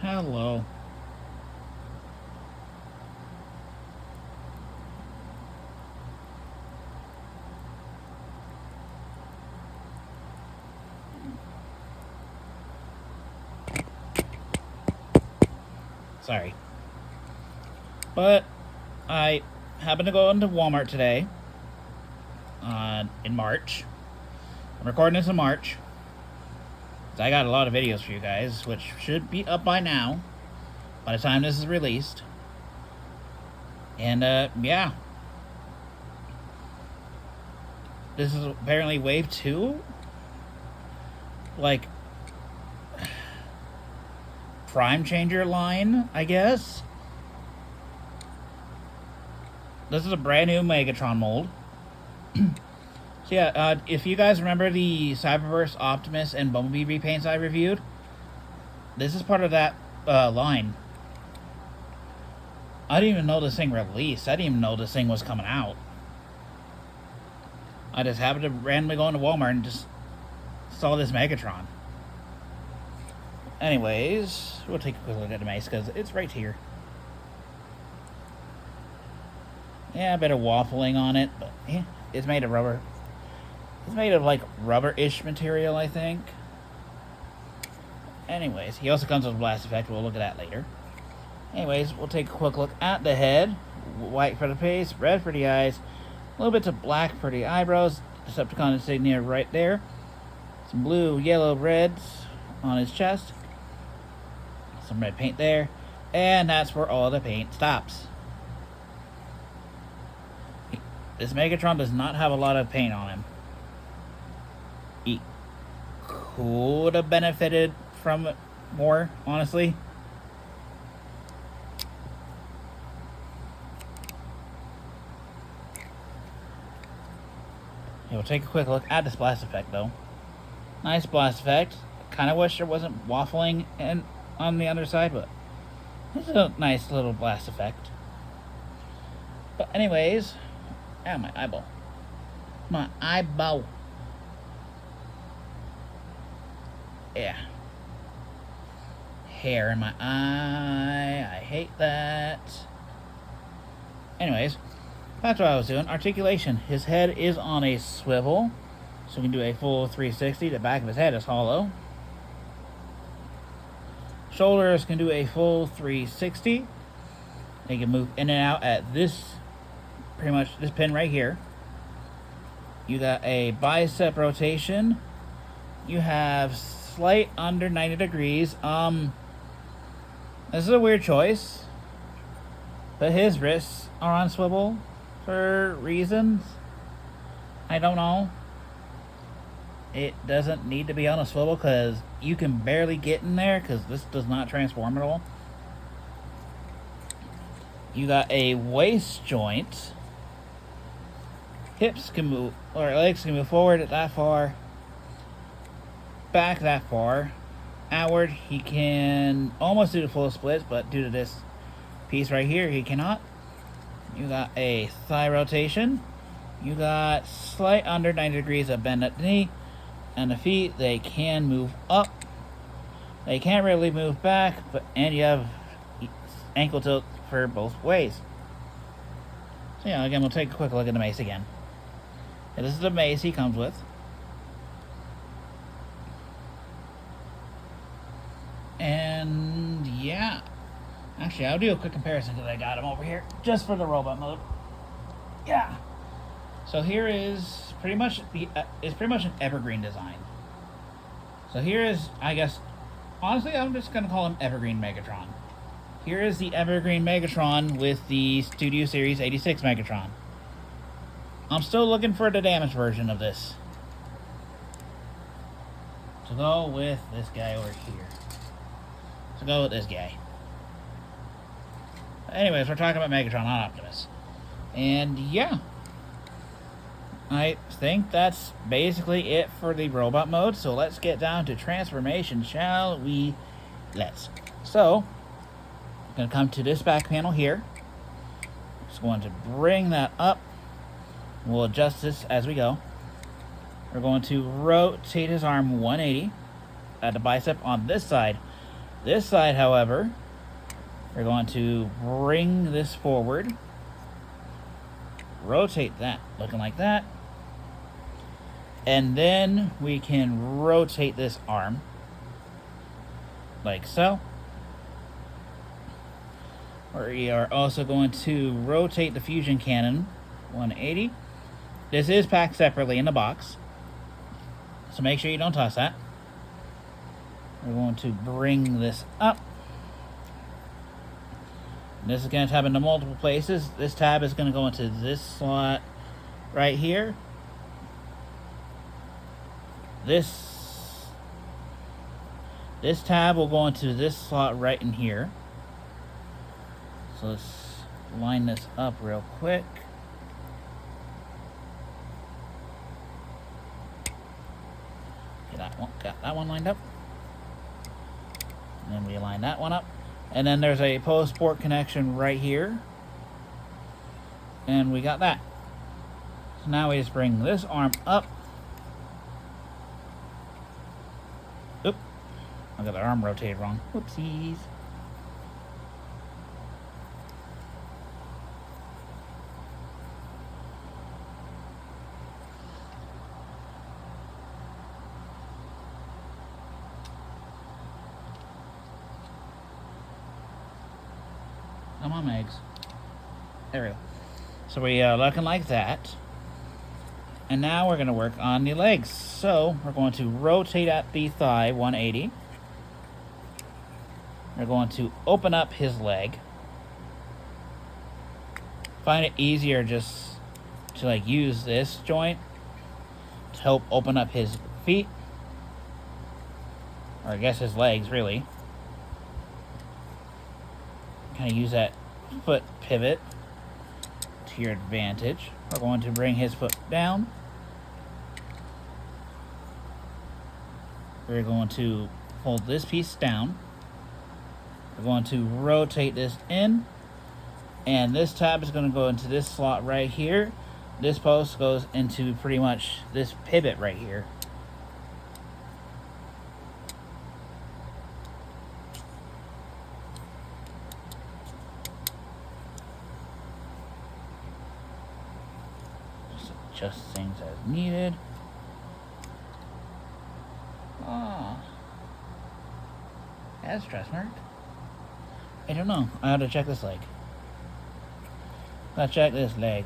Hello. Sorry. But I happened to go into Walmart today in March. I'm recording this in March. So I got a lot of videos for you guys, which should be up by now, by the time this is released. And, yeah. This is apparently wave 2? Like, prime changer line, I guess? This is a brand new Megatron mold. So yeah, if you guys remember the Cyberverse Optimus and Bumblebee repaints I reviewed, this is part of that line. I didn't even know this thing released. I didn't even know this thing was coming out. I just happened to randomly go into Walmart and just saw this Megatron. Anyways, we'll take a quick look at the mace because it's right here. Yeah, a bit of waffling on it, but yeah, it's made of rubber. It's made of like rubber-ish material, I think. Anyways, he also comes with a blast effect. We'll look at that later. Anyways, we'll take a quick look at the head. White for the face, red for the eyes, a little bit of black for the eyebrows. Decepticon insignia right there. Some blue, yellow, reds on his chest. Some red paint there. And that's where all the paint stops. This Megatron does not have a lot of paint on him. He could have benefited from it more, honestly. We'll take a quick look at this blast effect, though. Nice blast effect. Kind of wish there wasn't waffling on the other side, but it's a nice little blast effect. But anyways, ow, my eyeball. My eyeball. Yeah. Hair in my eye. I hate that. Anyways, that's what I was doing. Articulation. His head is on a swivel, so we can do a full 360. The back of his head is hollow. Shoulders can do a full 360. They can move in and out at this, pretty much this pin right here. You got a bicep rotation. You have slight under 90 degrees. This is a weird choice, but his wrists are on swivel for reasons I don't know. It doesn't need to be on a swivel because you can barely get in there because this does not transform at all. You got a waist joint. Hips can move, or legs can move forward that far, back that far. Outward, he can almost do the full splits, but due to this piece right here, he cannot. You got a thigh rotation. You got slight under 90 degrees of bend at the knee. And the feet, they can move up. They can't really move back, and you have ankle tilt for both ways. So yeah, again, we'll take a quick look at the mace again. And this is the mace he comes with. And yeah, actually, I'll do a quick comparison because I got him over here just for the robot mode. Yeah. So here is pretty much it's pretty much an Evergreen design. So here is, I guess, honestly, I'm just gonna call him Evergreen Megatron. Here is the Evergreen Megatron with the Studio Series 86 Megatron. I'm still looking for the damaged version of this. So go with this guy over here. So go with this guy. Anyways, we're talking about Megatron, not Optimus. And yeah, I think that's basically it for the robot mode. So let's get down to transformation, shall we? Let's. So, I'm going to come to this back panel here. Just going to bring that up. We'll adjust this as we go. We're going to rotate his arm 180 at the bicep on this side. This side, however, we're going to bring this forward, rotate that, looking like that, and then we can rotate this arm, like so. We are also going to rotate the fusion cannon 180. This is packed separately in the box, so make sure you don't toss that. We're going to bring this up. This is going to tab into multiple places. This tab is going to go into this slot right here. This tab will go into this slot right in here. So let's line this up real quick. Got that one lined up. And then we line that one up. And then there's a post port connection right here. And we got that. So now we just bring this arm up. Oop. I got the arm rotated wrong. Whoopsies. Come on, Megs. There we go. So we are looking like that. And now we're going to work on the legs. So we're going to rotate at the thigh 180. We're going to open up his leg. Find it easier just to like use this joint to help open up his feet. Or I guess his legs, really. Kind of use that foot pivot to your advantage. We're going to bring his foot down. We're going to hold this piece down. We're going to rotate this in. And this tab is going to go into this slot right here. This post goes into pretty much this pivot right here. Just things as needed. Ah, that's stress mark. I don't know. I have to check this leg. Let's check this leg.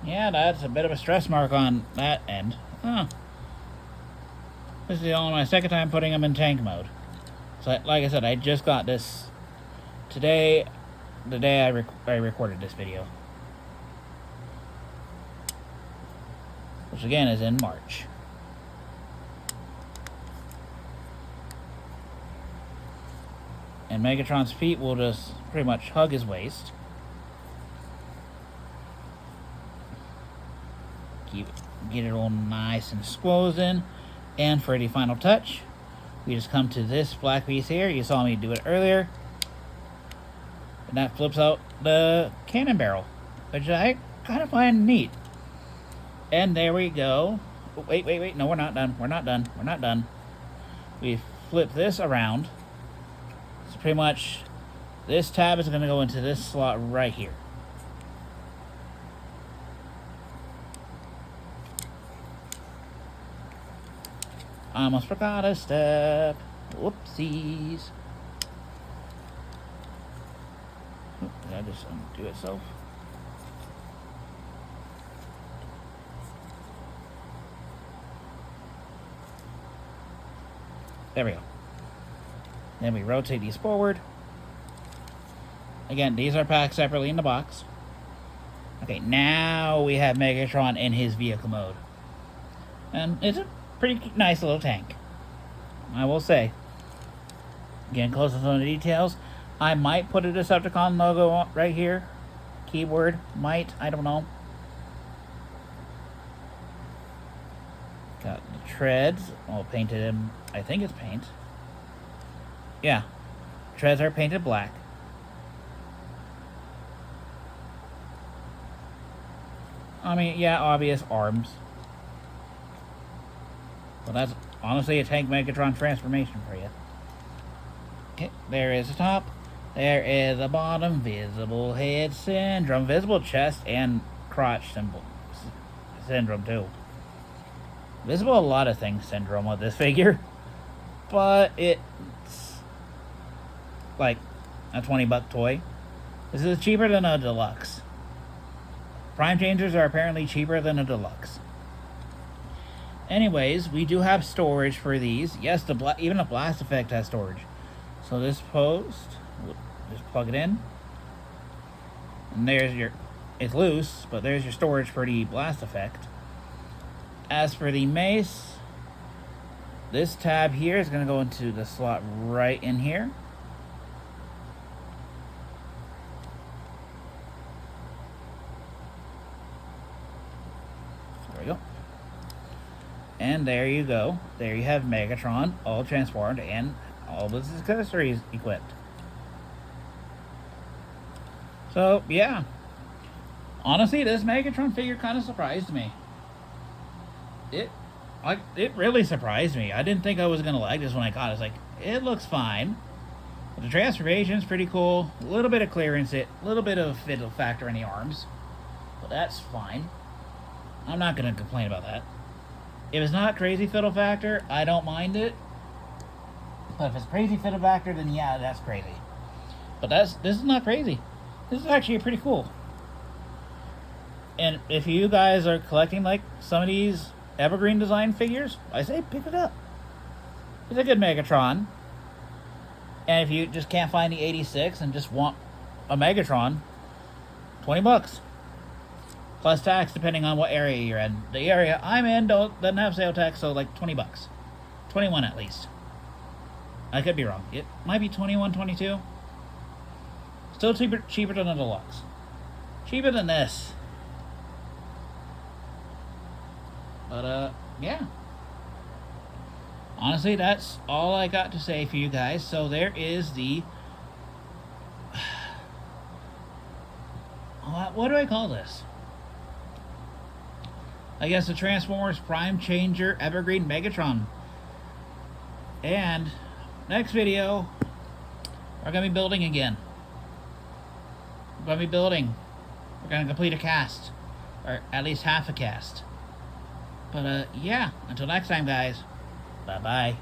Yeah, that's a bit of a stress mark on that end. Huh. This is only my second time putting them in tank mode. So, like I said, I just got this today, the day I recorded this video. Which again is in March. And Megatron's feet will just pretty much hug his waist. Get it all nice and squozen. And for the final touch, we just come to this black piece here. You saw me do it earlier. And that flips out the cannon barrel, which I kind of find neat. And there we go. Oh, wait. No, we're not done. We're not done. We flip this around. So pretty much this tab is going to go into this slot right here. I almost forgot a step. Whoopsies. Oop, did I just undo itself? There we go. Then we rotate these forward. Again, these are packed separately in the box. Okay, now we have Megatron in his vehicle mode. And it's a pretty nice little tank, I will say. Getting close to some of the details. I might put a Decepticon logo right here. Keyword, might, I don't know. treads, well, painted in, I think it's paint. Yeah, treads are painted black. I mean, yeah, obvious arms. Well, that's honestly a Tank Megatron transformation for you. Okay, there is the top. There is the bottom. Visible head syndrome. Visible chest and crotch syndrome, too. Visible a lot of things syndrome with this figure. But it's like a $20 toy. This is cheaper than a deluxe. Prime changers are apparently cheaper than a deluxe. Anyways, we do have storage for these. Yes, even the blast effect has storage. So this post, just plug it in. And there's your, it's loose, but there's your storage for the blast effect. As for the mace, this tab here is going to go into the slot right in here. There we go. And there you go. There you have Megatron, all transformed, and all of his accessories equipped. So, yeah. Honestly, this Megatron figure kind of surprised me. It really surprised me. I didn't think I was going to like this when I got it. It's like, it looks fine. But the transformation's pretty cool. A little bit of clearance, a little bit of fiddle factor in the arms. But that's fine. I'm not going to complain about that. If it's not crazy fiddle factor, I don't mind it. But if it's crazy fiddle factor, then yeah, that's crazy. But this is not crazy. This is actually pretty cool. And if you guys are collecting like some of these Evergreen design figures, I say pick it up. It's a good Megatron. And if you just can't find the 86 and just want a Megatron, $20. Plus tax, depending on what area you're in. The area I'm in doesn't have sale tax, so like $20. 21 at least. I could be wrong. It might be 21, 22. Still cheaper than a deluxe. Cheaper than this. But, yeah. Honestly, that's all I got to say for you guys. So there is the... What do I call this? I guess the Transformers Prime Changer Evergreen Megatron. And next video, we're going to be building again. We're going to be building. We're going to complete a cast. Or at least half a cast. But, yeah. Until next time, guys. Bye-bye.